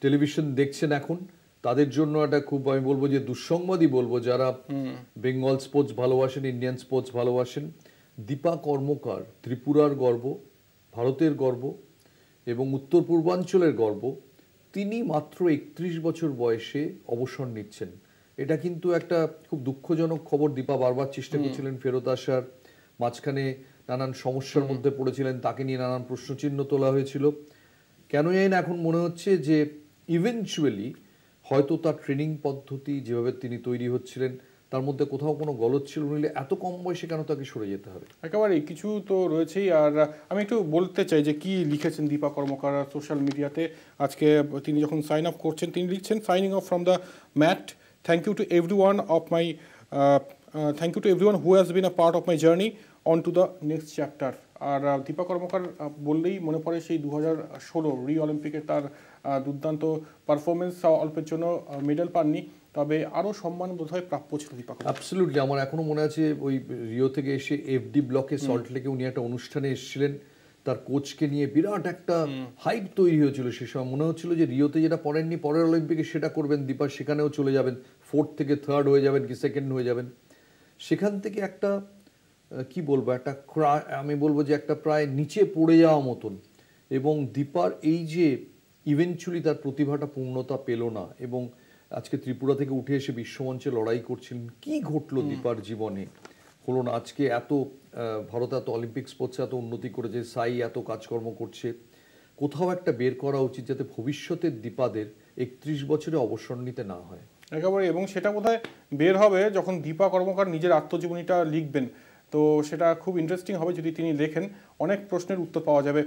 Television দেখছেন এখন, তাদের জন্য একটা খুব আমি বলবো যে দুঃসংবাদই বলবো, যারা বেঙ্গল স্পোর্টস ভালোবাসেন, ইন্ডিয়ান স্পোর্টস ভালোবাসেন। দীপা কর্মকার ত্রিপুরার গর্ব, ভারতের গর্ব এবং উত্তর পূর্বাঞ্চলের গর্ব। তিনি মাত্র 31 বছর বয়সে অবসর নিচ্ছেন। এটা কিন্তু একটা খুব দুঃখজনক খবর। দীপা বারবার চেষ্টা করছিলেন ফেরত আসার, মাঝখানে নানান সমস্যার মধ্যে পড়েছিলেন, তাকে নিয়ে নানান প্রশ্নচিহ্ন তোলা হয়েছিল। কেন জানি না এখন মনে হচ্ছে যে ইভেনচুয়ালি হয়তো তার ট্রেনিং পদ্ধতি যেভাবে তিনি তৈরি হচ্ছিলেন তার মধ্যে কোথাও কোনো গলদ ছিল, নইলে এত কম বয়সে কেন তাকে সরে যেতে হবে? একেবারেই কিছু তো রয়েছেই। আর আমি একটু বলতে চাই যে কি লিখেছেন দীপা কর্মকার সোশ্যাল মিডিয়াতে আজকে। তিনি যখন সাইন অফ করছেন তিনি লিখছেন, signing off from the mat, thank you to everyone of my thank you to everyone who has been a part of my journey on to the next chapter. আর দীপা কর্মকার বললেই মনে পড়ে সেই 2016 রিও অলিম্পিকে তার দুর্দান্ত পারফরমেন্স। অল্পের জন্য মেডেল পাননি, তবে আরও সম্মান বোধহয় প্রাপ্য ছিল দীপা কর্মকার। অ্যাবসলিউটলি। আমার এখনো মনে আছে ওই রিও থেকে এসে এফডি ব্লকে সল্ট লেকে উনি একটা অনুষ্ঠানে এসেছিলেন, তার কোচকে নিয়ে বিরাট একটা হাইপ তৈরি হয়েছিল। সে সময় মনে হচ্ছিল যে রিওতে যেটা পড়েননি পরের অলিম্পিকে সেটা করবেন দীপা, সেখানেও চলে যাবেন, 4th থেকে 3rd হয়ে যাবেন কি 2nd হয়ে যাবেন। সেখান থেকে একটা কি বলবো, একটা আমি বলবো যে একটা প্রায় নিচে পড়ে যাওয়া মতন। এবং দীপার এই যে ইভেনচুয়ালি তার প্রতিভাটা পূর্ণতা পেল না, এবং আজকে ত্রিপুরা থেকে উঠে এসে বিশ্বমঞ্চে লড়াই করছিলেন। কি ঘটলো দীপার জীবনে হলো না? আজকে এত ভারত এত অলিম্পিক স্পোর্টসে এত উন্নতি করেছে, সাই এত কাজকর্ম করছে, কোথাও একটা বের করা উচিত যাতে ভবিষ্যতের দীপাদের 31 বছরে অবসর নিতে না হয়। একেবারে। এবং সেটা বোধহয় বের হবে যখন দীপা কর্মকার নিজের আত্মজীবনীটা লিখবেন। তো সেটা খুব ইন্টারেস্টিং হবে যদি তিনি লেখেন, অনেক প্রশ্নের উত্তর পাওয়া যাবে।